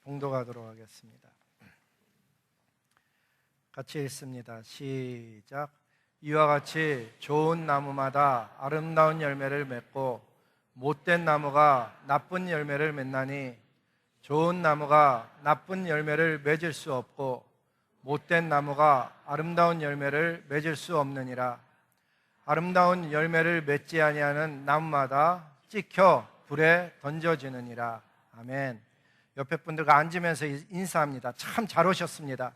봉독하도록 하겠습니다. 같이 읽습니다. 시작. 이와 같이 좋은 나무마다 아름다운 열매를 맺고 못된 나무가 나쁜 열매를 맺나니 좋은 나무가 나쁜 열매를 맺을 수 없고 못된 나무가 아름다운 열매를 맺을 수 없느니라. 아름다운 열매를 맺지 아니하는 나무마다 찍혀 불에 던져지느니라. 아멘. 옆에 분들과 앉으면서 인사합니다. 참 잘 오셨습니다.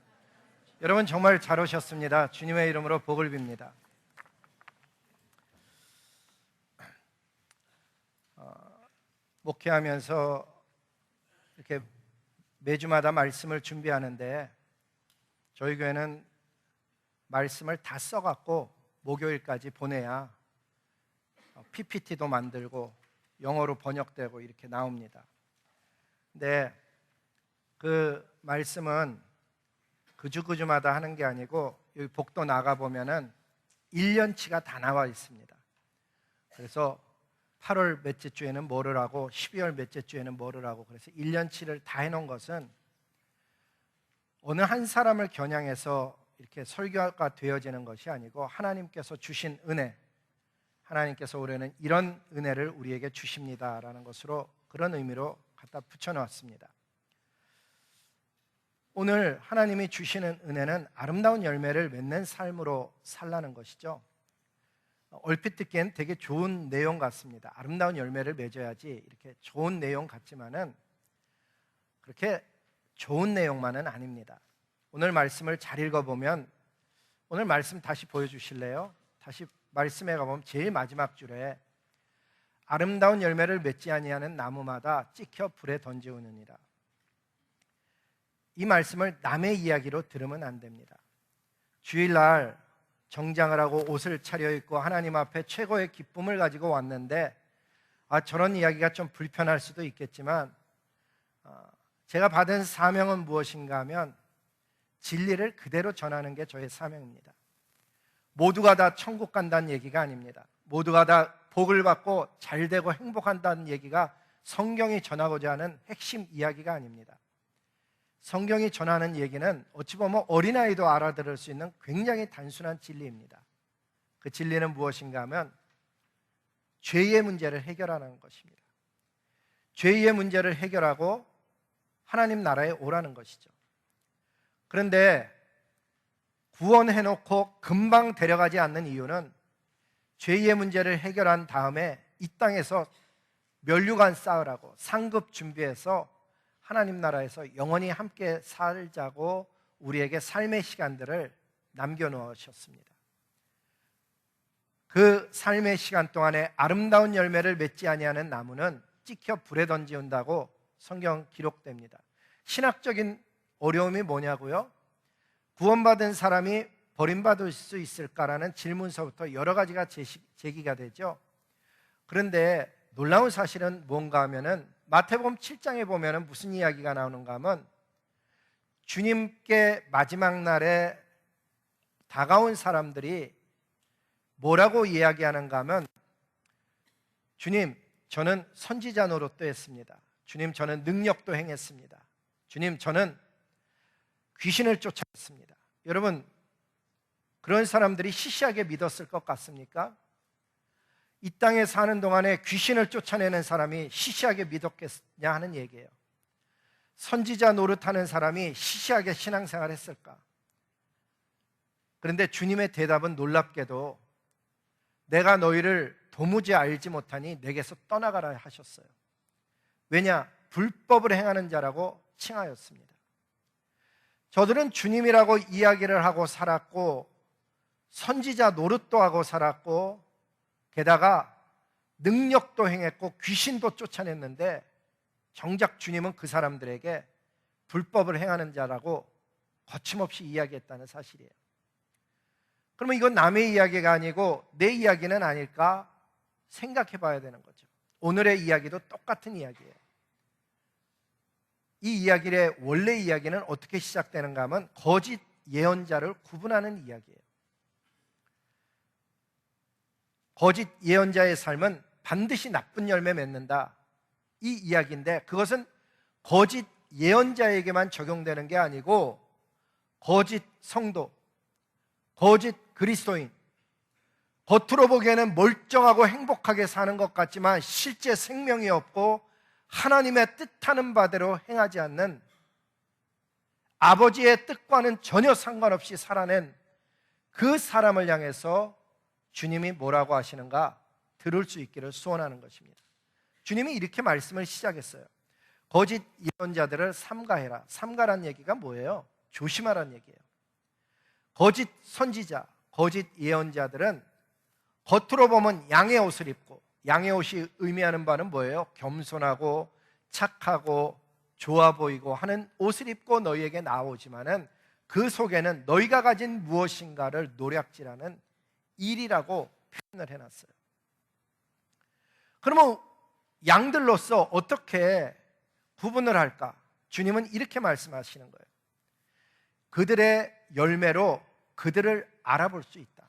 여러분 정말 잘 오셨습니다. 주님의 이름으로 복을 빕니다. 목회하면서 이렇게 매주마다 말씀을 준비하는데 저희 교회는 말씀을 다 써갖고 목요일까지 보내야 PPT도 만들고 영어로 번역되고 이렇게 나옵니다. 근데 그 말씀은 그주마다 하는 게 아니고 여기 복도 나가보면은 1년치가 다 나와 있습니다. 그래서 8월 몇째 주에는 뭐를 하고 12월 몇째 주에는 뭐를 하고 그래서 1년치를 다 해놓은 것은 어느 한 사람을 겨냥해서 이렇게 설교가 되어지는 것이 아니고 하나님께서 주신 은혜, 하나님께서 올해는 이런 은혜를 우리에게 주십니다라는 것으로 그런 의미로 갖다 붙여놓았습니다. 오늘 하나님이 주시는 은혜는 아름다운 열매를 맺는 삶으로 살라는 것이죠. 얼핏 듣기엔 되게 좋은 내용 같습니다. 아름다운 열매를 맺어야지 이렇게 좋은 내용 같지만은 그렇게 좋은 내용만은 아닙니다. 오늘 말씀을 잘 읽어보면 오늘 말씀 다시 보여주실래요? 다시 말씀에 가보면 제일 마지막 줄에 아름다운 열매를 맺지 아니하는 나무마다 찍혀 불에 던지우느니라. 이 말씀을 남의 이야기로 들으면 안 됩니다. 주일날 정장을 하고 옷을 차려입고 하나님 앞에 최고의 기쁨을 가지고 왔는데 저런 이야기가 좀 불편할 수도 있겠지만 제가 받은 사명은 무엇인가 하면 진리를 그대로 전하는 게 저의 사명입니다. 모두가 다 천국 간다는 얘기가 아닙니다. 모두가 다 복을 받고 잘 되고 행복한다는 얘기가 성경이 전하고자 하는 핵심 이야기가 아닙니다. 성경이 전하는 얘기는 어찌 보면 어린아이도 알아들을 수 있는 굉장히 단순한 진리입니다. 그 진리는 무엇인가 하면 죄의 문제를 해결하는 것입니다. 죄의 문제를 해결하고 하나님 나라에 오라는 것이죠. 그런데 구원해놓고 금방 데려가지 않는 이유는 죄의 문제를 해결한 다음에 이 땅에서 면류관 쌓으라고 상급 준비해서 하나님 나라에서 영원히 함께 살자고 우리에게 삶의 시간들을 남겨놓으셨습니다. 그 삶의 시간 동안에 아름다운 열매를 맺지 아니하는 나무는 찍혀 불에 던지운다고 성경 기록됩니다. 신학적인 어려움이 뭐냐고요? 구원받은 사람이 버림받을 수 있을까라는 질문서부터 여러 가지가 제기가 되죠. 그런데 놀라운 사실은 뭔가 하면은 마태복음 7장에 보면은 무슨 이야기가 나오는가 하면 주님께 마지막 날에 다가온 사람들이 뭐라고 이야기하는가 하면 주님, 저는 선지자 노릇도 했습니다. 주님, 저는 능력도 행했습니다. 주님, 저는 귀신을 쫓아냈습니다. 여러분, 그런 사람들이 시시하게 믿었을 것 같습니까? 이 땅에 사는 동안에 귀신을 쫓아내는 사람이 시시하게 믿었겠냐 하는 얘기예요. 선지자 노릇하는 사람이 시시하게 신앙생활 했을까? 그런데 주님의 대답은 놀랍게도 내가 너희를 도무지 알지 못하니 내게서 떠나가라 하셨어요. 왜냐? 불법을 행하는 자라고 칭하였습니다. 저들은 주님이라고 이야기를 하고 살았고 선지자 노릇도 하고 살았고 게다가 능력도 행했고 귀신도 쫓아냈는데 정작 주님은 그 사람들에게 불법을 행하는 자라고 거침없이 이야기했다는 사실이에요. 그러면 이건 남의 이야기가 아니고 내 이야기는 아닐까 생각해 봐야 되는 거죠. 오늘의 이야기도 똑같은 이야기예요. 이 이야기의 원래 이야기는 어떻게 시작되는가 하면 거짓 예언자를 구분하는 이야기예요. 거짓 예언자의 삶은 반드시 나쁜 열매 맺는다, 이 이야기인데 그것은 거짓 예언자에게만 적용되는 게 아니고 거짓 성도, 거짓 그리스도인, 겉으로 보기에는 멀쩡하고 행복하게 사는 것 같지만 실제 생명이 없고 하나님의 뜻하는 바대로 행하지 않는, 아버지의 뜻과는 전혀 상관없이 살아낸 그 사람을 향해서 주님이 뭐라고 하시는가 들을 수 있기를 소원하는 것입니다. 주님이 이렇게 말씀을 시작했어요. 거짓 예언자들을 삼가해라. 삼가란 얘기가 뭐예요? 조심하란 얘기예요. 거짓 선지자, 거짓 예언자들은 겉으로 보면 양의 옷을 입고, 양의 옷이 의미하는 바는 뭐예요? 겸손하고 착하고 좋아 보이고 하는 옷을 입고 너희에게 나오지만은 그 속에는 너희가 가진 무엇인가를 노략질하는 일이라고 표현을 해놨어요. 그러면 양들로서 어떻게 구분을 할까? 주님은 이렇게 말씀하시는 거예요. 그들의 열매로 그들을 알아볼 수 있다.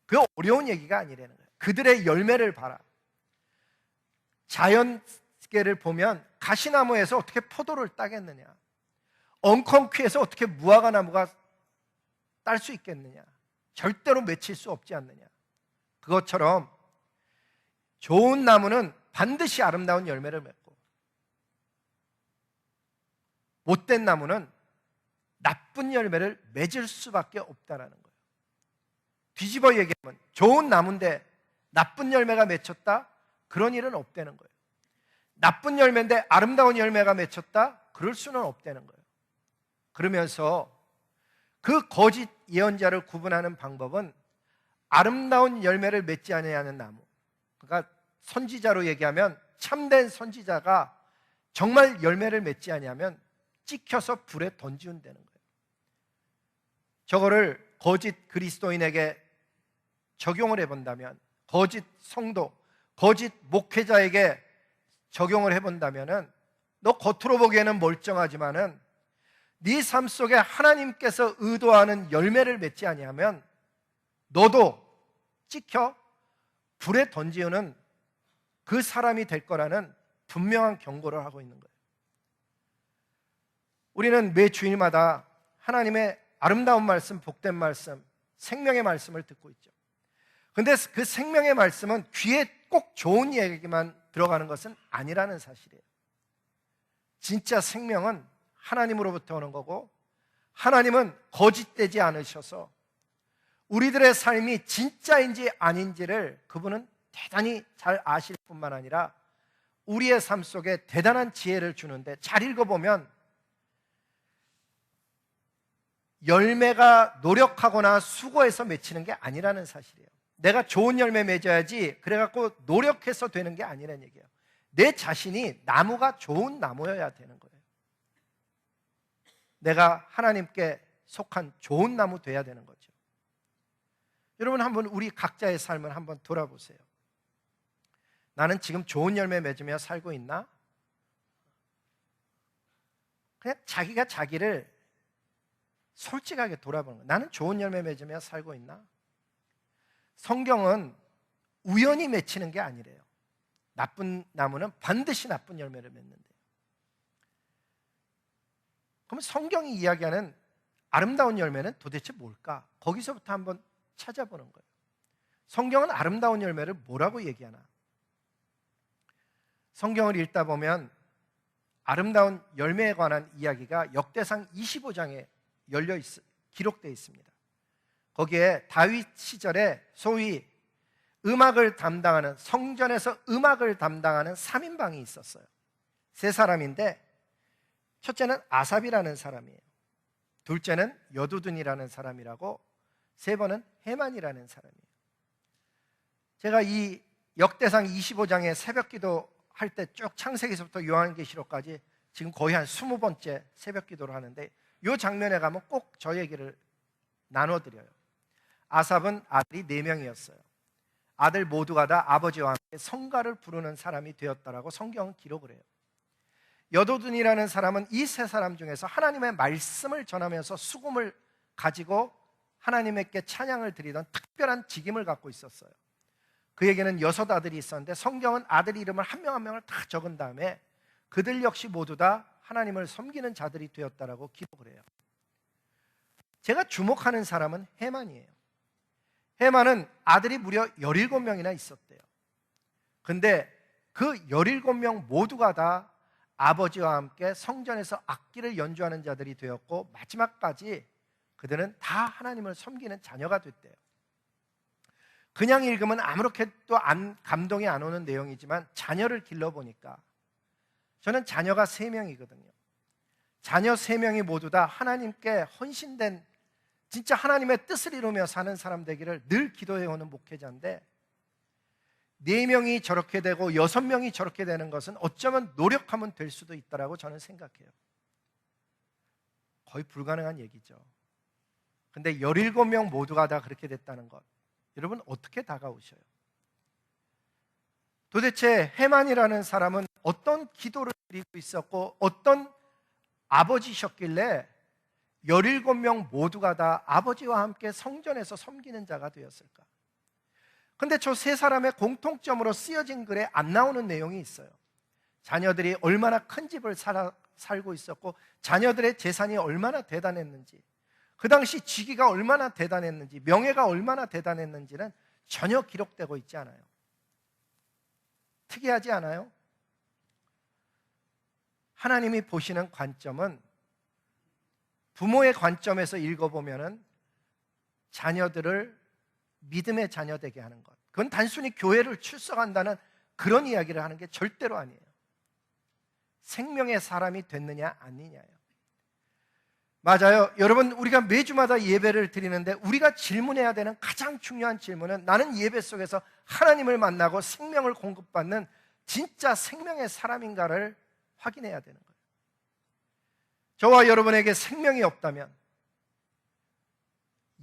그 어려운 얘기가 아니라는 거예요. 그들의 열매를 봐라. 자연계를 보면 가시나무에서 어떻게 포도를 따겠느냐, 엉겅퀴에서 어떻게 무화과 나무가 딸 수 있겠느냐, 절대로 맺힐 수 없지 않느냐. 그것처럼 좋은 나무는 반드시 아름다운 열매를 맺고 못된 나무는 나쁜 열매를 맺을 수밖에 없다라는 거예요. 뒤집어 얘기하면 좋은 나무인데 나쁜 열매가 맺혔다? 그런 일은 없다는 거예요. 나쁜 열매인데 아름다운 열매가 맺혔다? 그럴 수는 없다는 거예요. 그러면서 그 거짓 예언자를 구분하는 방법은 아름다운 열매를 맺지 아니하는 나무, 그러니까 선지자로 얘기하면 참된 선지자가 정말 열매를 맺지 아니하면 찍혀서 불에 던지운다는 거예요. 저거를 거짓 그리스도인에게 적용을 해본다면, 거짓 성도, 거짓 목회자에게 적용을 해본다면은, 너 겉으로 보기에는 멀쩡하지만은 네 삶 속에 하나님께서 의도하는 열매를 맺지 아니하면 너도 찍혀 불에 던지우는 그 사람이 될 거라는 분명한 경고를 하고 있는 거예요. 우리는 매 주일마다 하나님의 아름다운 말씀, 복된 말씀, 생명의 말씀을 듣고 있죠. 그런데 그 생명의 말씀은 귀에 꼭 좋은 얘기만 들어가는 것은 아니라는 사실이에요. 진짜 생명은 하나님으로부터 오는 거고, 하나님은 거짓되지 않으셔서 우리들의 삶이 진짜인지 아닌지를 그분은 대단히 잘 아실 뿐만 아니라 우리의 삶 속에 대단한 지혜를 주는데, 잘 읽어보면 열매가 노력하거나 수고해서 맺히는 게 아니라는 사실이에요. 내가 좋은 열매 맺어야지 그래갖고 노력해서 되는 게 아니라는 얘기예요. 내 자신이 나무가 좋은 나무여야 되는 거예요. 내가 하나님께 속한 좋은 나무 돼야 되는 거죠. 여러분, 한번 우리 각자의 삶을 한번 돌아보세요. 나는 지금 좋은 열매 맺으며 살고 있나? 그냥 자기가 자기를 솔직하게 돌아보는 거예요. 나는 좋은 열매 맺으며 살고 있나? 성경은 우연히 맺히는 게 아니래요. 나쁜 나무는 반드시 나쁜 열매를 맺는데요. 그럼 성경이 이야기하는 아름다운 열매는 도대체 뭘까? 거기서부터 한번 찾아보는 거예요. 성경은 아름다운 열매를 뭐라고 얘기하나? 성경을 읽다 보면 아름다운 열매에 관한 이야기가 역대상 25장에 기록되어 있습니다. 거기에 다윗 시절에 소위 음악을 담당하는, 성전에서 음악을 담당하는 3인방이 있었어요. 세 사람인데, 첫째는 아삽이라는 사람이에요. 둘째는 여두둔이라는 사람이라고, 세 번은 헤만이라는 사람이에요. 제가 이 역대상 25장의 새벽기도 할 때 쭉 창세기서부터 요한계시록까지 지금 거의 한 20번째 새벽기도를 하는데, 이 장면에 가면 꼭 저 얘기를 나눠드려요. 아삽은 아들이 4명이었어요. 아들 모두가 다 아버지와 함께 성가를 부르는 사람이 되었다라고 성경은 기록을 해요. 여도둔이라는 사람은 이 세 사람 중에서 하나님의 말씀을 전하면서 수금을 가지고 하나님께 찬양을 드리던 특별한 직임을 갖고 있었어요. 그에게는 6 아들이 있었는데 성경은 아들 이름을 한 명 한 명을 다 적은 다음에 그들 역시 모두 다 하나님을 섬기는 자들이 되었다라고 기록을 해요. 제가 주목하는 사람은 해만이에요. 해만은 아들이 무려 17명이나 있었대요. 근데 그 17명 모두가 다 아버지와 함께 성전에서 악기를 연주하는 자들이 되었고, 마지막까지 그들은 다 하나님을 섬기는 자녀가 됐대요. 그냥 읽으면 아무렇게도 감동이 안 오는 내용이지만 자녀를 길러보니까, 저는 자녀가 3명이거든요. 자녀 3명이 모두 다 하나님께 헌신된, 진짜 하나님의 뜻을 이루며 사는 사람 되기를 늘 기도해오는 목회자인데, 4명이 저렇게 되고 6명이 저렇게 되는 것은 어쩌면 노력하면 될 수도 있다라고 저는 생각해요. 거의 불가능한 얘기죠. 근데 17명 모두가 다 그렇게 됐다는 것, 여러분 어떻게 다가오셔요? 도대체 해만이라는 사람은 어떤 기도를 드리고 있었고 어떤 아버지셨길래 17명 모두가 다 아버지와 함께 성전에서 섬기는 자가 되었을까? 근데 저 3사람의 공통점으로 쓰여진 글에 안 나오는 내용이 있어요. 자녀들이 얼마나 큰 집을 살고 있었고, 자녀들의 재산이 얼마나 대단했는지, 그 당시 직위가 얼마나 대단했는지, 명예가 얼마나 대단했는지는 전혀 기록되고 있지 않아요. 특이하지 않아요? 하나님이 보시는 관점은, 부모의 관점에서 읽어보면은 자녀들을 믿음의 자녀 되게 하는 것, 그건 단순히 교회를 출석한다는 그런 이야기를 하는 게 절대로 아니에요. 생명의 사람이 됐느냐 아니냐예요. 맞아요. 여러분, 우리가 매주마다 예배를 드리는데 우리가 질문해야 되는 가장 중요한 질문은, 나는 예배 속에서 하나님을 만나고 생명을 공급받는 진짜 생명의 사람인가를 확인해야 되는 거예요. 저와 여러분에게 생명이 없다면,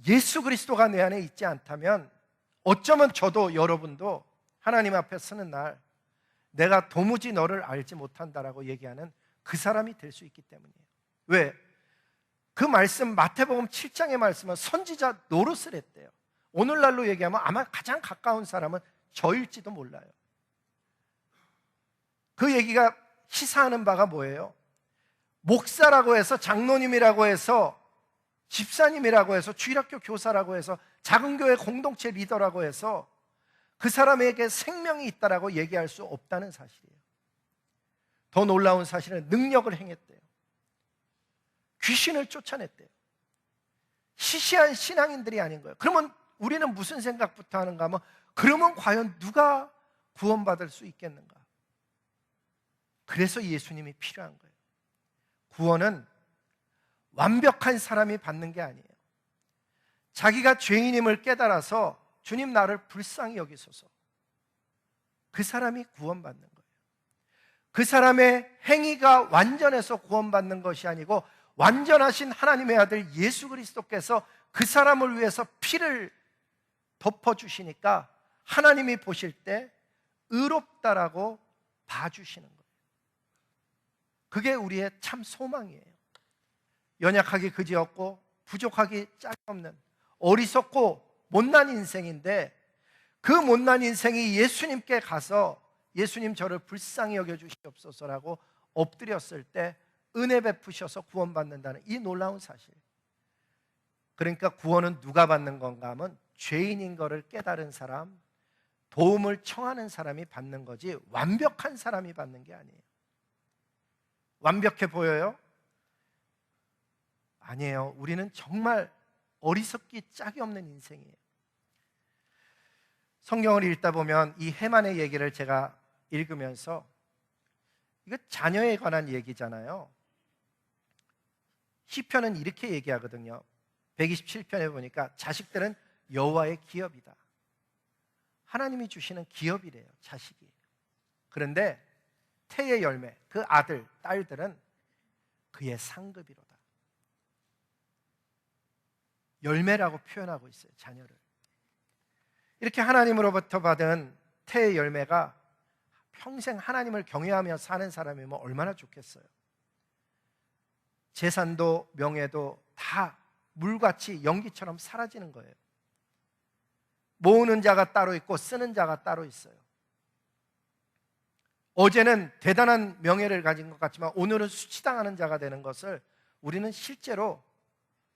예수 그리스도가 내 안에 있지 않다면, 어쩌면 저도 여러분도 하나님 앞에 서는 날 내가 도무지 너를 알지 못한다라고 얘기하는 그 사람이 될 수 있기 때문이에요. 왜? 그 말씀, 마태복음 7장의 말씀은 선지자 노릇을 했대요. 오늘날로 얘기하면 아마 가장 가까운 사람은 저일지도 몰라요. 그 얘기가 시사하는 바가 뭐예요? 목사라고 해서, 장로님이라고 해서, 집사님이라고 해서, 주일학교 교사라고 해서, 작은 교회 공동체 리더라고 해서 그 사람에게 생명이 있다라고 얘기할 수 없다는 사실이에요. 더 놀라운 사실은 능력을 행했대요. 귀신을 쫓아냈대요. 시시한 신앙인들이 아닌 거예요. 그러면 우리는 무슨 생각부터 하는가 하면, 그러면 과연 누가 구원받을 수 있겠는가? 그래서 예수님이 필요한 거예요. 구원은 완벽한 사람이 받는 게 아니에요. 자기가 죄인임을 깨달아서 주님 나를 불쌍히 여기소서, 그 사람이 구원받는 거예요. 그 사람의 행위가 완전해서 구원받는 것이 아니고, 완전하신 하나님의 아들 예수 그리스도께서 그 사람을 위해서 피를 덮어주시니까 하나님이 보실 때 의롭다라고 봐주시는 거예요. 그게 우리의 참 소망이에요. 연약하기 그지없고 부족하기 짝이 없는 어리석고 못난 인생인데, 그 못난 인생이 예수님께 가서 예수님 저를 불쌍히 여겨주시옵소서라고 엎드렸을 때 은혜 베푸셔서 구원받는다는 이 놀라운 사실. 그러니까 구원은 누가 받는 건가 하면, 죄인인 것을 깨달은 사람, 도움을 청하는 사람이 받는 거지 완벽한 사람이 받는 게 아니에요. 완벽해 보여요? 아니에요. 우리는 정말 어리석기 짝이 없는 인생이에요. 성경을 읽다 보면 이 해만의 얘기를 제가 읽으면서, 이거 자녀에 관한 얘기잖아요. 시편은 이렇게 얘기하거든요. 127편에 보니까 자식들은 여호와의 기업이다. 하나님이 주시는 기업이래요, 자식이. 그런데 태의 열매, 그 아들, 딸들은 그의 상급이로다. 열매라고 표현하고 있어요, 자녀를. 이렇게 하나님으로부터 받은 태의 열매가 평생 하나님을 경외하며 사는 사람이면 얼마나 좋겠어요. 재산도 명예도 다 물같이 연기처럼 사라지는 거예요. 모으는 자가 따로 있고 쓰는 자가 따로 있어요. 어제는 대단한 명예를 가진 것 같지만 오늘은 수치당하는 자가 되는 것을 우리는 실제로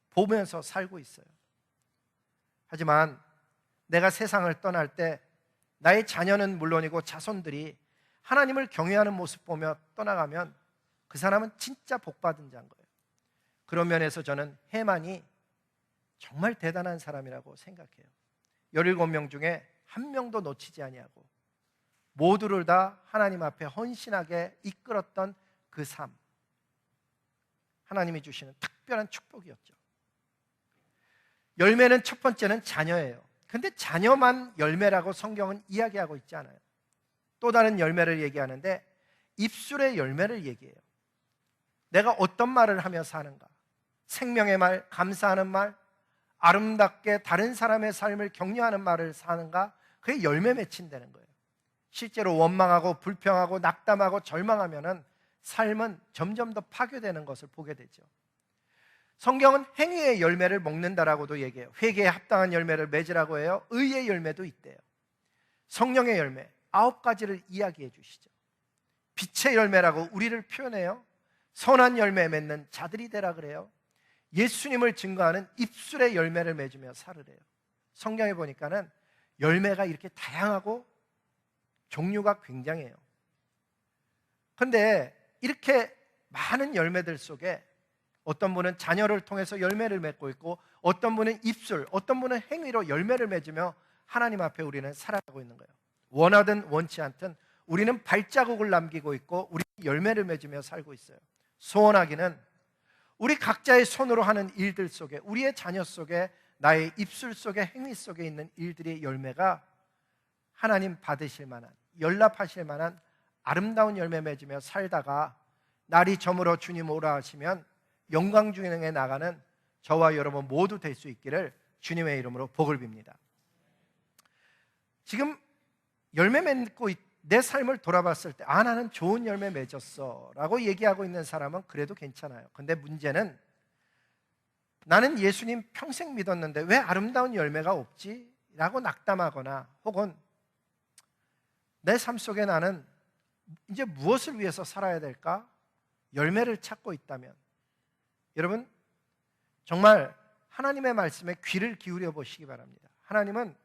보면서 살고 있어요. 하지만 내가 세상을 떠날 때 나의 자녀는 물론이고 자손들이 하나님을 경외하는 모습 보며 떠나가면 그 사람은 진짜 복받은 자인 거예요. 그런 면에서 저는 해만이 정말 대단한 사람이라고 생각해요. 17명 중에 한 명도 놓치지 아니하고 모두를 다 하나님 앞에 헌신하게 이끌었던 그 삶, 하나님이 주시는 특별한 축복이었죠. 열매는 첫 번째는 자녀예요. 근데 자녀만 열매라고 성경은 이야기하고 있지 않아요. 또 다른 열매를 얘기하는데 입술의 열매를 얘기해요. 내가 어떤 말을 하며 사는가, 생명의 말, 감사하는 말, 아름답게 다른 사람의 삶을 격려하는 말을 사는가, 그게 열매 맺힌다는 거예요. 실제로 원망하고 불평하고 낙담하고 절망하면은 삶은 점점 더 파괴되는 것을 보게 되죠. 성경은 행위의 열매를 먹는다라고도 얘기해요. 회개에 합당한 열매를 맺으라고 해요. 의의 열매도 있대요. 성령의 열매 9가지를 이야기해 주시죠. 빛의 열매라고 우리를 표현해요. 선한 열매 맺는 자들이 되라 그래요. 예수님을 증거하는 입술의 열매를 맺으며 살으래요. 성경에 보니까는 열매가 이렇게 다양하고 종류가 굉장해요. 그런데 이렇게 많은 열매들 속에 어떤 분은 자녀를 통해서 열매를 맺고 있고, 어떤 분은 입술, 어떤 분은 행위로 열매를 맺으며 하나님 앞에 우리는 살아가고 있는 거예요. 원하든 원치 않든 우리는 발자국을 남기고 있고 우리 열매를 맺으며 살고 있어요. 소원하기는 우리 각자의 손으로 하는 일들 속에, 우리의 자녀 속에, 나의 입술 속에, 행위 속에 있는 일들의 열매가 하나님 받으실 만한, 연락하실 만한 아름다운 열매 맺으며 살다가 날이 저물어 주님 오라 하시면 영광 중에 나가는 저와 여러분 모두 될 수 있기를 주님의 이름으로 복을 빕니다. 지금 열매 맺고 내 삶을 돌아봤을 때 나는 좋은 열매 맺었어 라고 얘기하고 있는 사람은 그래도 괜찮아요. 근데 문제는 나는 예수님 평생 믿었는데 왜 아름다운 열매가 없지? 라고 낙담하거나, 혹은 내 삶 속에 나는 이제 무엇을 위해서 살아야 될까? 열매를 찾고 있다면, 여러분 정말 하나님의 말씀에 귀를 기울여 보시기 바랍니다. 하나님은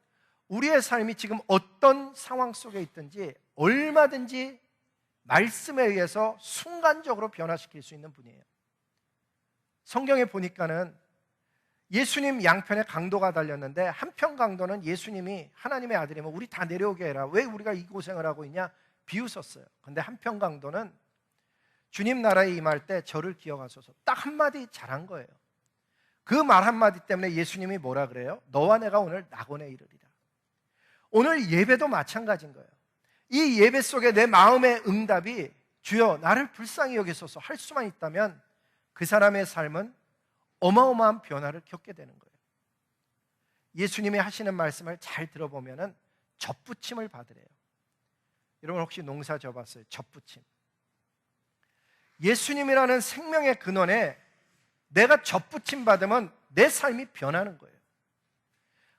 우리의 삶이 지금 어떤 상황 속에 있든지 얼마든지 말씀에 의해서 순간적으로 변화시킬 수 있는 분이에요. 성경에 보니까는 예수님 양편에 강도가 달렸는데 한편 강도는 예수님이 하나님의 아들이면 우리 다 내려오게 해라, 왜 우리가 이 고생을 하고 있냐 비웃었어요. 근데 한편 강도는 주님 나라에 임할 때 저를 기억하소서 딱 한마디 잘한 거예요. 그 말 한마디 때문에 예수님이 뭐라 그래요? 너와 내가 오늘 낙원에 이르리라. 오늘 예배도 마찬가지인 거예요. 이 예배 속에 내 마음의 응답이 주여 나를 불쌍히 여기소서 할 수만 있다면 그 사람의 삶은 어마어마한 변화를 겪게 되는 거예요. 예수님이 하시는 말씀을 잘 들어보면 접붙임을 받으래요. 여러분 혹시 농사 져봤어요? 접붙임. 예수님이라는 생명의 근원에 내가 접붙임 받으면 내 삶이 변하는 거예요.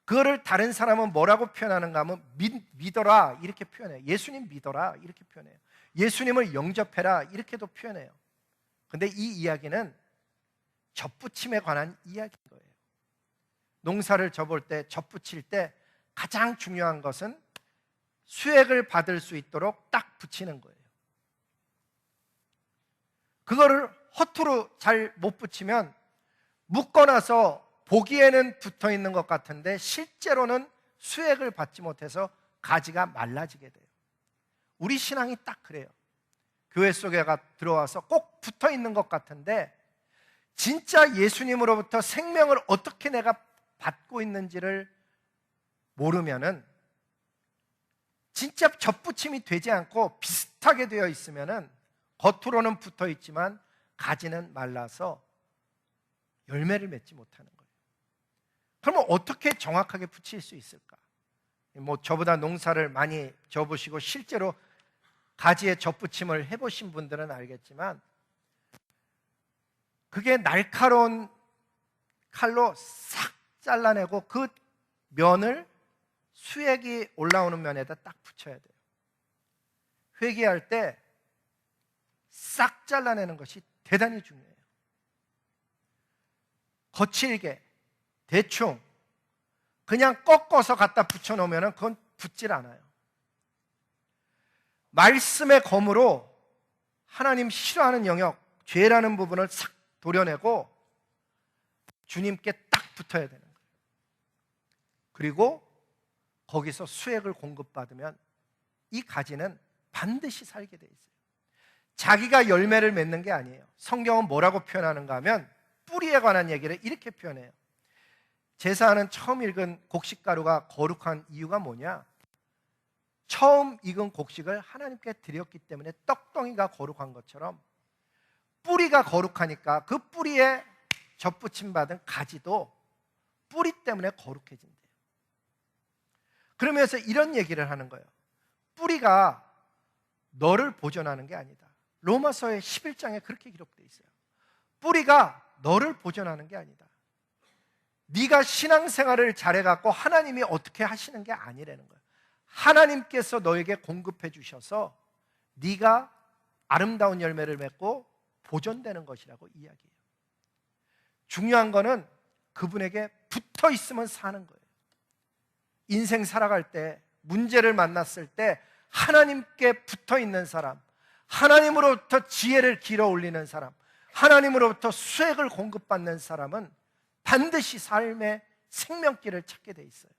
그거를 다른 사람은 뭐라고 표현하는가 하면 믿어라 이렇게 표현해요. 예수님 믿어라 이렇게 표현해요. 예수님을 영접해라 이렇게도 표현해요. 근데 이 이야기는 접붙임에 관한 이야기인 거예요. 농사를 접을 때, 접붙일 때 가장 중요한 것은 수액을 받을 수 있도록 딱 붙이는 거예요. 그거를 허투루 잘 못 붙이면 묶어놔서 보기에는 붙어 있는 것 같은데 실제로는 수액을 받지 못해서 가지가 말라지게 돼요. 우리 신앙이 딱 그래요. 교회 속에 들어와서 꼭 붙어 있는 것 같은데 진짜 예수님으로부터 생명을 어떻게 내가 받고 있는지를 모르면은, 진짜 접붙임이 되지 않고 비슷하게 되어 있으면은 겉으로는 붙어 있지만 가지는 말라서 열매를 맺지 못하는 거예요. 그러면 어떻게 정확하게 붙일 수 있을까? 뭐 저보다 농사를 많이 져보시고 실제로 가지에 접붙임을 해보신 분들은 알겠지만 그게 날카로운 칼로 싹 잘라내고 그 면을 수액이 올라오는 면에다 딱 붙여야 돼요. 회개할 때 싹 잘라내는 것이 대단히 중요해요. 거칠게, 대충 그냥 꺾어서 갖다 붙여놓으면 그건 붙질 않아요. 말씀의 검으로 하나님 싫어하는 영역, 죄라는 부분을 싹 도려내고 주님께 딱 붙어야 되는 거예요. 그리고 거기서 수액을 공급받으면 이 가지는 반드시 살게 돼 있어요. 자기가 열매를 맺는 게 아니에요. 성경은 뭐라고 표현하는가 하면 뿌리에 관한 얘기를 이렇게 표현해요. 제사하는 처음 익은 곡식가루가 거룩한 이유가 뭐냐? 처음 익은 곡식을 하나님께 드렸기 때문에 떡덩이가 거룩한 것처럼 뿌리가 거룩하니까 그 뿌리에 접붙임 받은 가지도 뿌리 때문에 거룩해진대요. 그러면서 이런 얘기를 하는 거예요. 뿌리가 너를 보존하는 게 아니다. 로마서의 11장에 그렇게 기록되어 있어요. 뿌리가 너를 보존하는 게 아니다. 네가 신앙생활을 잘해갖고 하나님이 어떻게 하시는 게 아니라는 거예요. 하나님께서 너에게 공급해 주셔서 네가 아름다운 열매를 맺고 보존되는 것이라고 이야기해요. 중요한 거는 그분에게 붙어 있으면 사는 거예요. 인생 살아갈 때, 문제를 만났을 때 하나님께 붙어 있는 사람, 하나님으로부터 지혜를 길어 올리는 사람, 하나님으로부터 수액을 공급받는 사람은 반드시 삶의 생명길을 찾게 돼 있어요.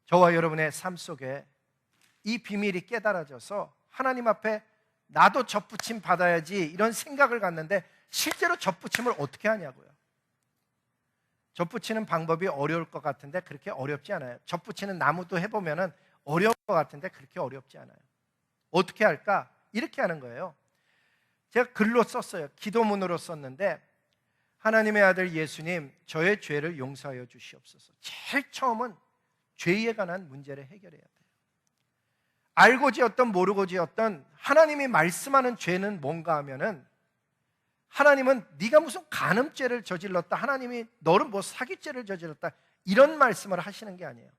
저와 여러분의 삶 속에 이 비밀이 깨달아져서 하나님 앞에 나도 접붙임 받아야지 이런 생각을 갖는데 실제로 접붙임을 어떻게 하냐고요. 접붙이는 방법이 어려울 것 같은데 그렇게 어렵지 않아요. 접붙이는 나무도 해보면 어려울 것 같은데 그렇게 어렵지 않아요. 어떻게 할까? 이렇게 하는 거예요. 제가 글로 썼어요. 기도문으로 썼는데 하나님의 아들 예수님, 저의 죄를 용서하여 주시옵소서. 제일 처음은 죄에 관한 문제를 해결해야 돼요. 알고 지었던 모르고 지었던 하나님이 말씀하는 죄는 뭔가 하면은 하나님은 네가 무슨 간음죄를 저질렀다, 하나님이 너는 뭐 사기죄를 저질렀다 이런 말씀을 하시는 게 아니에요.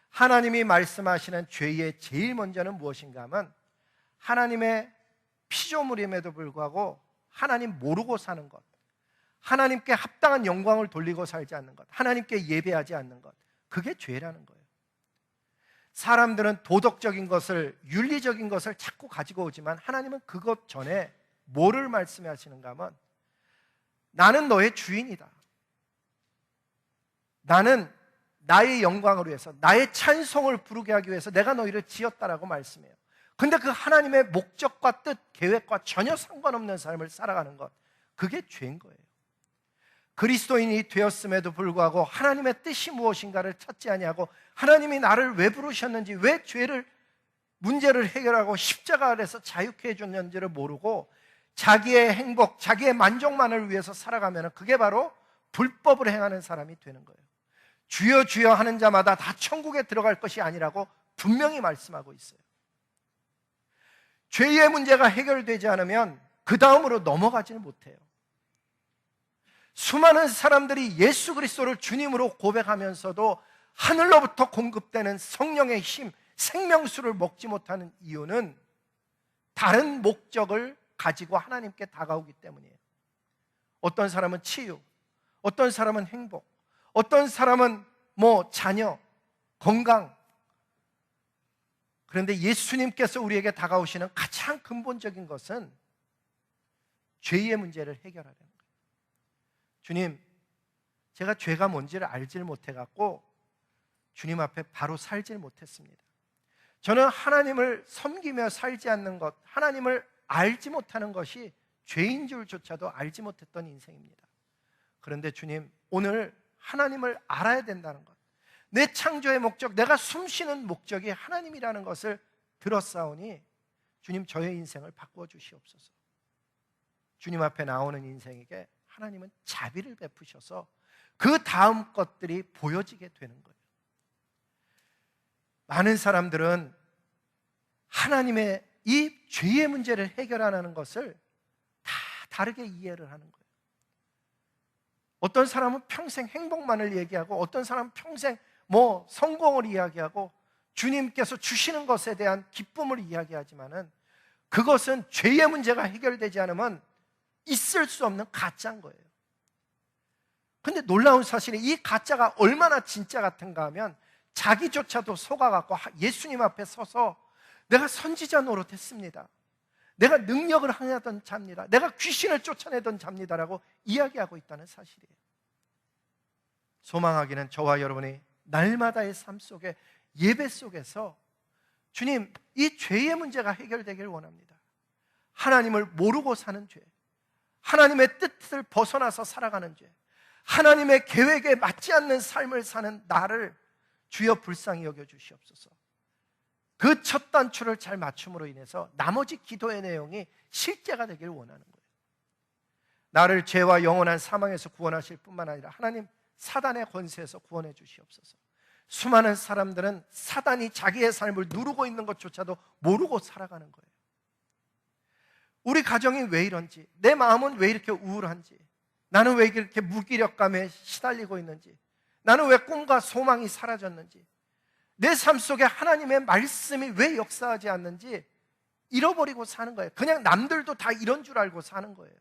하나님이 말씀하시는 죄의 제일 먼저는 무엇인가 하면 하나님의 피조물임에도 불구하고 하나님 모르고 사는 것, 하나님께 합당한 영광을 돌리고 살지 않는 것, 하나님께 예배하지 않는 것, 그게 죄라는 거예요. 사람들은 도덕적인 것을, 윤리적인 것을 자꾸 가지고 오지만 하나님은 그것 전에 뭐를 말씀하시는가 하면 나는 너의 주인이다. 나는 나의 영광을 위해서, 나의 찬송을 부르게 하기 위해서 내가 너희를 지었다라고 말씀해요. 근데 그 하나님의 목적과 뜻, 계획과 전혀 상관없는 삶을 살아가는 것, 그게 죄인 거예요. 그리스도인이 되었음에도 불구하고 하나님의 뜻이 무엇인가를 찾지 아니하고 하나님이 나를 왜 부르셨는지, 왜 죄를, 문제를 해결하고 십자가 아래서 자유케 해줬는지를 모르고 자기의 행복, 자기의 만족만을 위해서 살아가면 그게 바로 불법을 행하는 사람이 되는 거예요. 주여 주여 하는 자마다 다 천국에 들어갈 것이 아니라고 분명히 말씀하고 있어요. 죄의 문제가 해결되지 않으면 그 다음으로 넘어가지는 못해요. 수많은 사람들이 예수 그리스도를 주님으로 고백하면서도 하늘로부터 공급되는 성령의 힘, 생명수를 먹지 못하는 이유는 다른 목적을 가지고 하나님께 다가오기 때문이에요. 어떤 사람은 치유, 어떤 사람은 행복, 어떤 사람은 자녀, 건강. 그런데 예수님께서 우리에게 다가오시는 가장 근본적인 것은 죄의 문제를 해결하려는 거예요. 주님, 제가 죄가 뭔지를 알질 못해갖고 주님 앞에 바로 살질 못했습니다. 저는 하나님을 섬기며 살지 않는 것, 하나님을 알지 못하는 것이 죄인 줄조차도 알지 못했던 인생입니다. 그런데 주님, 오늘 하나님을 알아야 된다는 것, 내 창조의 목적, 내가 숨쉬는 목적이 하나님이라는 것을 들었사오니 주님, 저의 인생을 바꾸어 주시옵소서. 주님 앞에 나오는 인생에게 하나님은 자비를 베푸셔서 그 다음 것들이 보여지게 되는 거예요. 많은 사람들은 하나님의 이 죄의 문제를 해결하는 것을 다 다르게 이해를 하는 거예요. 어떤 사람은 평생 행복만을 얘기하고 어떤 사람은 평생 성공을 이야기하고 주님께서 주시는 것에 대한 기쁨을 이야기하지만은 그것은 죄의 문제가 해결되지 않으면 있을 수 없는 가짜인 거예요. 근데 놀라운 사실은 이 가짜가 얼마나 진짜 같은가 하면 자기조차도 속아갖고 예수님 앞에 서서 내가 선지자 노릇했습니다, 내가 능력을 행하던 자입니다, 내가 귀신을 쫓아내던 자입니다라고 이야기하고 있다는 사실이에요. 소망하기는 저와 여러분이 날마다의 삶 속에, 예배 속에서 주님, 이 죄의 문제가 해결되길 원합니다. 하나님을 모르고 사는 죄, 하나님의 뜻을 벗어나서 살아가는 죄, 하나님의 계획에 맞지 않는 삶을 사는 나를 주여 불쌍히 여겨주시옵소서. 그 첫 단추를 잘 맞춤으로 인해서 나머지 기도의 내용이 실제가 되길 원하는 거예요. 나를 죄와 영원한 사망에서 구원하실 뿐만 아니라 하나님, 사단의 권세에서 구원해 주시옵소서. 수많은 사람들은 사단이 자기의 삶을 누르고 있는 것조차도 모르고 살아가는 거예요. 우리 가정이 왜 이런지, 내 마음은 왜 이렇게 우울한지, 나는 왜 이렇게 무기력감에 시달리고 있는지, 나는 왜 꿈과 소망이 사라졌는지, 내 삶 속에 하나님의 말씀이 왜 역사하지 않는지 잃어버리고 사는 거예요. 그냥 남들도 다 이런 줄 알고 사는 거예요.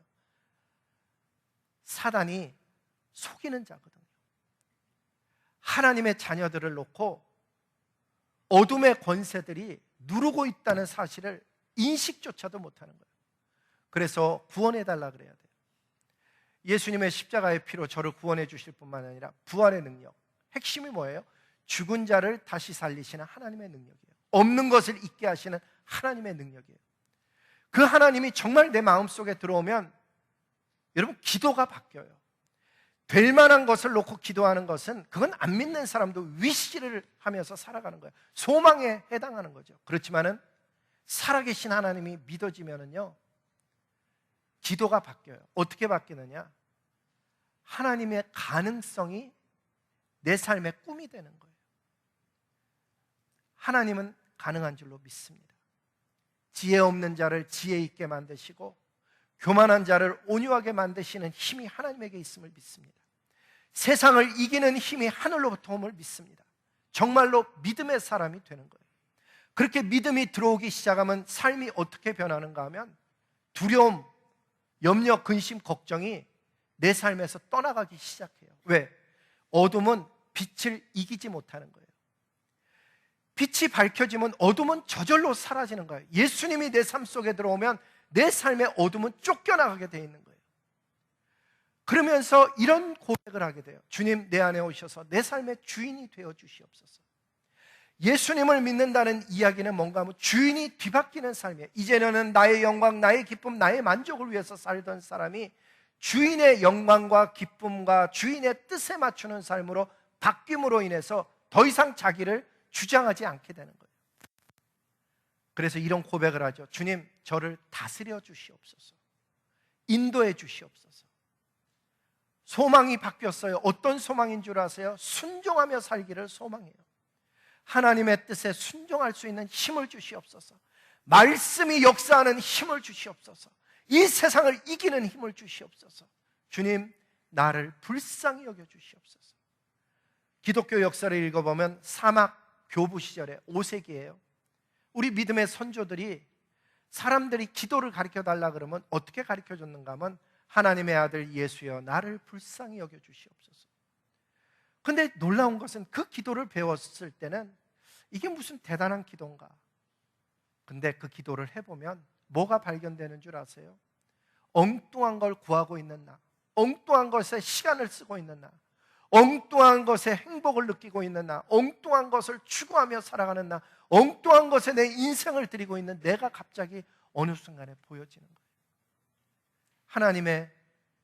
사단이 속이는 자거든요. 하나님의 자녀들을 놓고 어둠의 권세들이 누르고 있다는 사실을 인식조차도 못하는 거예요. 그래서 구원해달라 그래야 돼요. 예수님의 십자가의 피로 저를 구원해 주실 뿐만 아니라 부활의 능력, 핵심이 뭐예요? 죽은 자를 다시 살리시는 하나님의 능력이에요. 없는 것을 있게 하시는 하나님의 능력이에요. 그 하나님이 정말 내 마음속에 들어오면 여러분, 기도가 바뀌어요. 될 만한 것을 놓고 기도하는 것은, 그건 안 믿는 사람도 위시를 하면서 살아가는 거예요. 소망에 해당하는 거죠. 그렇지만은 살아계신 하나님이 믿어지면은요, 기도가 바뀌어요. 어떻게 바뀌느냐? 하나님의 가능성이 내 삶의 꿈이 되는 거예요. 하나님은 가능한 줄로 믿습니다. 지혜 없는 자를 지혜 있게 만드시고 교만한 자를 온유하게 만드시는 힘이 하나님에게 있음을 믿습니다. 세상을 이기는 힘이 하늘로부터 옴을 믿습니다. 정말로 믿음의 사람이 되는 거예요. 그렇게 믿음이 들어오기 시작하면 삶이 어떻게 변하는가 하면 두려움, 염려, 근심, 걱정이 내 삶에서 떠나가기 시작해요. 왜? 어둠은 빛을 이기지 못하는 거예요. 빛이 밝혀지면 어둠은 저절로 사라지는 거예요. 예수님이 내 삶 속에 들어오면 내 삶의 어둠은 쫓겨나가게 돼 있는 거예요. 그러면서 이런 고백을 하게 돼요. 주님, 내 안에 오셔서 내 삶의 주인이 되어 주시옵소서. 예수님을 믿는다는 이야기는 뭔가 하면 주인이 뒤바뀌는 삶이에요. 이제는 나의 영광, 나의 기쁨, 나의 만족을 위해서 살던 사람이 주인의 영광과 기쁨과 주인의 뜻에 맞추는 삶으로 바뀜으로 인해서 더 이상 자기를 주장하지 않게 되는 거예요. 그래서 이런 고백을 하죠. 주님, 저를 다스려 주시옵소서. 인도해 주시옵소서. 소망이 바뀌었어요. 어떤 소망인 줄 아세요? 순종하며 살기를 소망해요. 하나님의 뜻에 순종할 수 있는 힘을 주시옵소서. 말씀이 역사하는 힘을 주시옵소서. 이 세상을 이기는 힘을 주시옵소서. 주님, 나를 불쌍히 여겨 주시옵소서. 기독교 역사를 읽어보면 사막 교부 시절에 5세기예요. 우리 믿음의 선조들이 사람들이 기도를 가르쳐달라 그러면 어떻게 가르쳐줬는가 하면 하나님의 아들 예수여, 나를 불쌍히 여겨 주시옵소서. 근데 놀라운 것은 그 기도를 배웠을 때는 이게 무슨 대단한 기도인가? 근데 그 기도를 해보면 뭐가 발견되는 줄 아세요? 엉뚱한 걸 구하고 있는 나, 엉뚱한 것에 시간을 쓰고 있는 나, 엉뚱한 것에 행복을 느끼고 있는 나, 엉뚱한 것을 추구하며 살아가는 나, 엉뚱한 것에 내 인생을 드리고 있는 내가 갑자기 어느 순간에 보여지는 거예요. 하나님의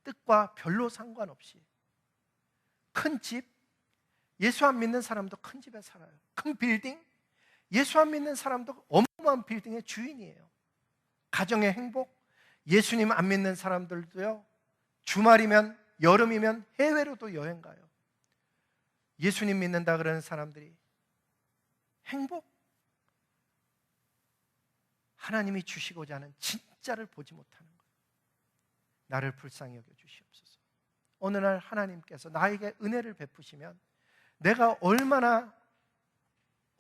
뜻과 별로 상관없이 큰 집, 예수 안 믿는 사람도 큰 집에 살아요. 큰 빌딩, 예수 안 믿는 사람도 어마어마한 빌딩의 주인이에요. 가정의 행복, 예수님 안 믿는 사람들도요, 주말이면, 여름이면 해외로도 여행 가요. 예수님 믿는다 그러는 사람들이 행복, 하나님이 주시고자 하는 진짜를 보지 못하는 거예요. 나를 불쌍히 여겨 주시옵소서. 어느 날 하나님께서 나에게 은혜를 베푸시면 내가 얼마나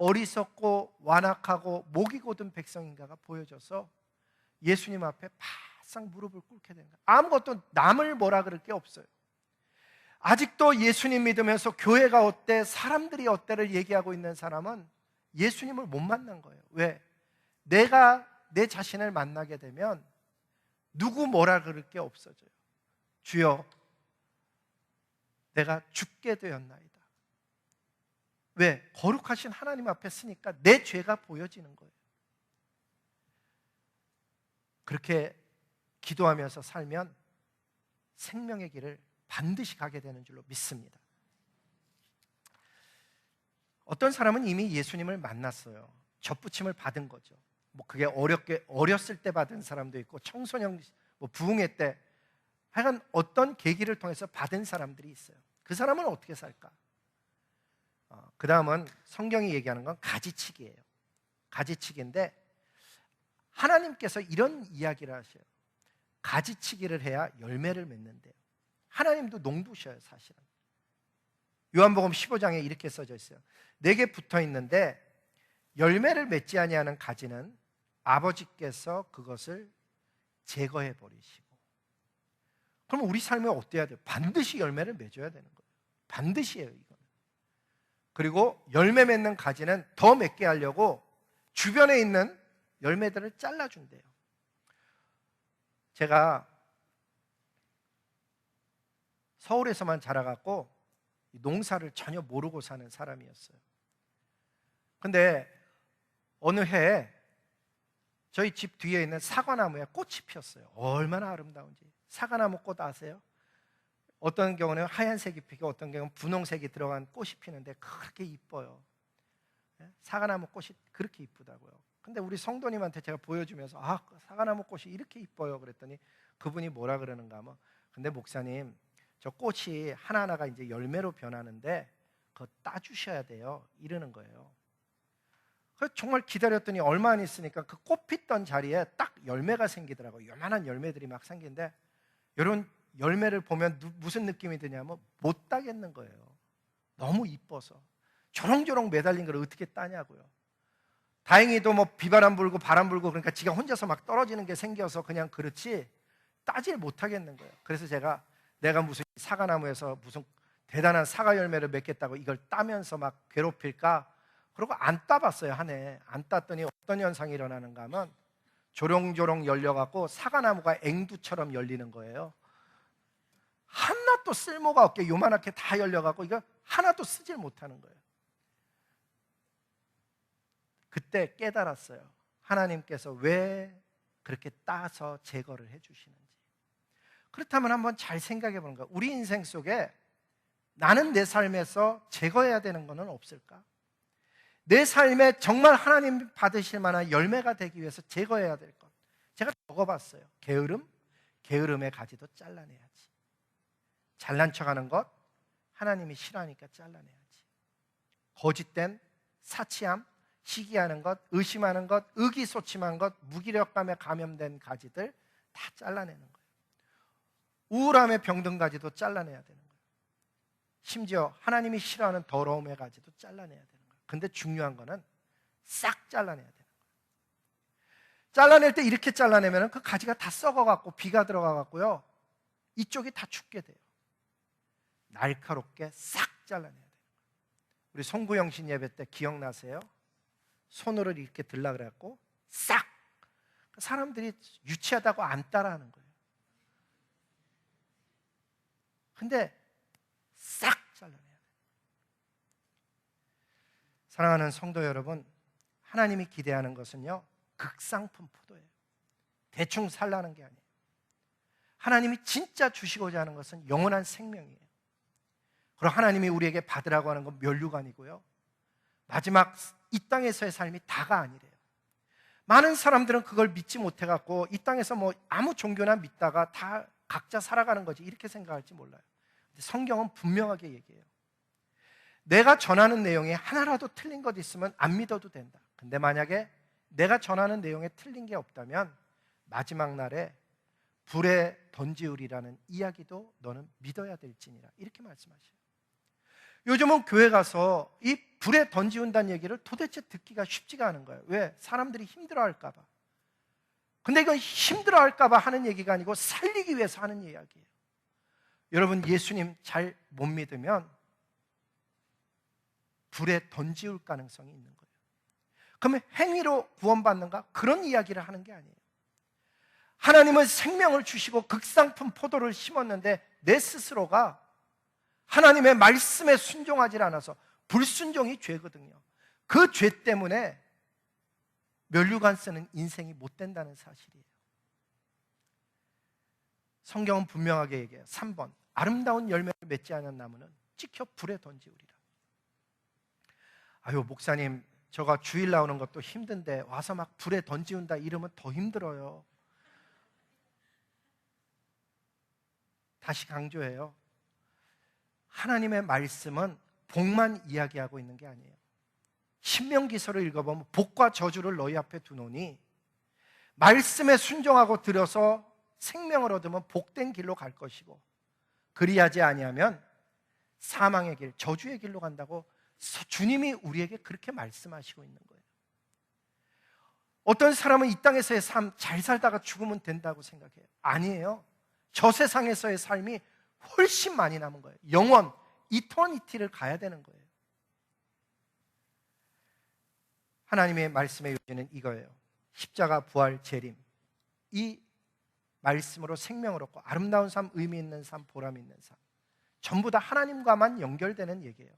어리석고 완악하고 목이 곧은 백성인가가 보여져서 예수님 앞에 바싹 무릎을 꿇게 되는 거예요. 아무것도 남을 뭐라 그럴 게 없어요. 아직도 예수님 믿으면서 교회가 어때, 사람들이 어때를 얘기하고 있는 사람은 예수님을 못 만난 거예요. 왜? 내가 내 자신을 만나게 되면 누구 뭐라 그럴 게 없어져요. 주여, 내가 죽게 되었나이다. 왜? 거룩하신 하나님 앞에 서니까 내 죄가 보여지는 거예요. 그렇게 기도하면서 살면 생명의 길을 반드시 가게 되는 줄로 믿습니다. 어떤 사람은 이미 예수님을 만났어요. 접붙임을 받은 거죠. 뭐 그게 어렸을 때 받은 사람도 있고 청소년, 부흥회 때, 하여간 어떤 계기를 통해서 받은 사람들이 있어요. 그 사람은 어떻게 살까? 그 다음은 성경이 얘기하는 건 가지치기예요. 가지치기인데 하나님께서 이런 이야기를 하셔요. 가지치기를 해야 열매를 맺는데요. 하나님도 농부셔요, 사실은. 요한복음 15장에 이렇게 써져 있어요. 내게 붙어 있는데 열매를 맺지 아니하는 가지는 아버지께서 그것을 제거해 버리시고. 그럼 우리 삶에 어때야 돼요? 반드시 열매를 맺어야 되는 거예요. 반드시예요, 이거는. 그리고 열매 맺는 가지는 더 맺게 하려고 주변에 있는 열매들을 잘라준대요. 제가 서울에서만 자라갖고 농사를 전혀 모르고 사는 사람이었어요. 근데 어느 해에 저희 집 뒤에 있는 사과나무에 꽃이 피었어요. 얼마나 아름다운지. 사과나무 꽃 아세요? 어떤 경우는 하얀색이 피고 어떤 경우는 분홍색이 들어간 꽃이 피는데 그렇게 이뻐요. 사과나무 꽃이 그렇게 이쁘다고요. 근데 우리 성도님한테 제가 보여주면서 사과나무 꽃이 이렇게 이뻐요 그랬더니 그분이 뭐라 그러는가 하면, 근데 목사님, 저 꽃이 하나하나가 이제 열매로 변하는데 그거 따주셔야 돼요 이러는 거예요. 그래서 정말 기다렸더니 얼마 안 있으니까 그 꽃 피던 자리에 딱 열매가 생기더라고요. 요만한 열매들이 막 생기는데, 이런 열매를 보면 무슨 느낌이 드냐면 못 따겠는 거예요. 너무 이뻐서. 조롱조롱 매달린 걸 어떻게 따냐고요. 다행히도 뭐 비바람 불고 바람 불고 그러니까 지가 혼자서 막 떨어지는 게 생겨서 그냥 그렇지 따질 못하겠는 거예요. 그래서 내가 무슨 사과나무에서 무슨 대단한 사과 열매를 맺겠다고 이걸 따면서 막 괴롭힐까? 그러고 안 따봤어요, 한 해. 안 땄더니 어떤 현상이 일어나는가 하면 조롱조롱 열려갖고 사과나무가 앵두처럼 열리는 거예요. 하나도 쓸모가 없게 요만하게 다 열려갖고 이거 하나도 쓰질 못하는 거예요. 그때 깨달았어요. 하나님께서 왜 그렇게 따서 제거를 해주시는지. 그렇다면 한번 잘 생각해 보는 거예요. 우리 인생 속에 나는 내 삶에서 제거해야 되는 것은 없을까? 내 삶에 정말 하나님 받으실 만한 열매가 되기 위해서 제거해야 될 것. 제가 적어봤어요. 게으름, 게으름의 가지도 잘라내야지. 잘난 척하는 것, 하나님이 싫어하니까 잘라내야지. 거짓된 사치함, 시기하는 것, 의심하는 것, 의기소침한 것, 무기력감에 감염된 가지들 다 잘라내는 거예요. 우울함의 병든 가지도 잘라내야 되는 거예요. 심지어 하나님이 싫어하는 더러움의 가지도 잘라내야 되는 거예요. 근데 중요한 거는 싹 잘라내야 되는 거예요. 잘라낼 때 이렇게 잘라내면 그 가지가 다 썩어갖고 비가 들어가갖고요, 이쪽이 다 죽게 돼요. 날카롭게 싹 잘라내야 돼요. 우리 송구영신 예배 때 기억나세요? 손으로 이렇게 들라 그래갖고 싹! 사람들이 유치하다고 안 따라하는 거예요. 근데 싹 잘라내야 돼요. 사랑하는 성도 여러분, 하나님이 기대하는 것은요, 극상품 포도예요. 대충 살라는 게 아니에요. 하나님이 진짜 주시고자 하는 것은 영원한 생명이에요. 그리고 하나님이 우리에게 받으라고 하는 건 면류관이고요, 마지막 이 땅에서의 삶이 다가 아니래요. 많은 사람들은 그걸 믿지 못해갖고 이 땅에서 뭐 아무 종교나 믿다가 다 각자 살아가는 거지 이렇게 생각할지 몰라요. 근데 성경은 분명하게 얘기해요. 내가 전하는 내용에 하나라도 틀린 것 있으면 안 믿어도 된다. 근데 만약에 내가 전하는 내용에 틀린 게 없다면 마지막 날에 불에 던지우리라는 이야기도 너는 믿어야 될지니라, 이렇게 말씀하셔요. 요즘은 교회 가서 이 불에 던지운다는 얘기를 도대체 듣기가 쉽지가 않은 거예요. 왜? 사람들이 힘들어할까 봐. 근데 이건 힘들어할까 봐 하는 얘기가 아니고 살리기 위해서 하는 이야기예요. 여러분, 예수님 잘 못 믿으면 불에 던지울 가능성이 있는 거예요. 그러면 행위로 구원받는가? 그런 이야기를 하는 게 아니에요. 하나님은 생명을 주시고 극상품 포도를 심었는데 내 스스로가 하나님의 말씀에 순종하지 않아서, 불순종이 죄거든요. 그 죄 때문에 면류관 쓰는 인생이 못 된다는 사실이에요. 성경은 분명하게 얘기해요. 3번, 아름다운 열매를 맺지 않은 나무는 찍혀 불에 던지우리라. 아유, 목사님, 저가 주일 나오는 것도 힘든데 와서 막 불에 던지운다 이러면 더 힘들어요. 다시 강조해요. 하나님의 말씀은 복만 이야기하고 있는 게 아니에요. 신명기서를 읽어보면 복과 저주를 너희 앞에 두노니 말씀에 순종하고 들어서 생명을 얻으면 복된 길로 갈 것이고 그리하지 아니하면 사망의 길, 저주의 길로 간다고 주님이 우리에게 그렇게 말씀하시고 있는 거예요. 어떤 사람은 이 땅에서의 삶 잘 살다가 죽으면 된다고 생각해요. 아니에요. 저 세상에서의 삶이 훨씬 많이 남은 거예요. 영원, 이터니티를 가야 되는 거예요. 하나님의 말씀의 요지는 이거예요. 십자가, 부활, 재림, 이 말씀으로 생명을 얻고 아름다운 삶, 의미 있는 삶, 보람 있는 삶, 전부 다 하나님과만 연결되는 얘기예요.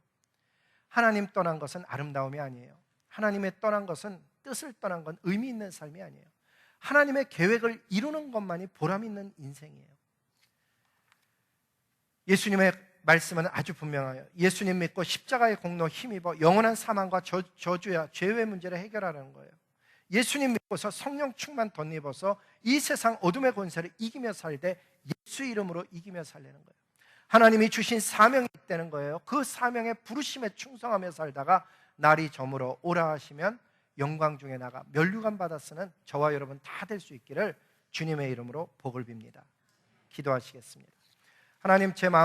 하나님 떠난 것은 아름다움이 아니에요. 하나님의 떠난 것은, 뜻을 떠난 건 의미 있는 삶이 아니에요. 하나님의 계획을 이루는 것만이 보람 있는 인생이에요. 예수님의 말씀은 아주 분명해요. 예수님 믿고 십자가의 공로 힘입어 영원한 사망과 저주야 죄의 문제를 해결하라는 거예요. 예수님 믿고서 성령 충만 덧입어서 이 세상 어둠의 권세를 이기며 살되 예수 이름으로 이기며 살려는 거예요. 하나님이 주신 사명이 있다는 거예요. 그 사명의 부르심에 충성하며 살다가 날이 저물어 오라 하시면 영광 중에 나가 면류관 받아 쓰는 저와 여러분 다 될 수 있기를 주님의 이름으로 복을 빕니다. 기도하시겠습니다. 하나님, 제 마음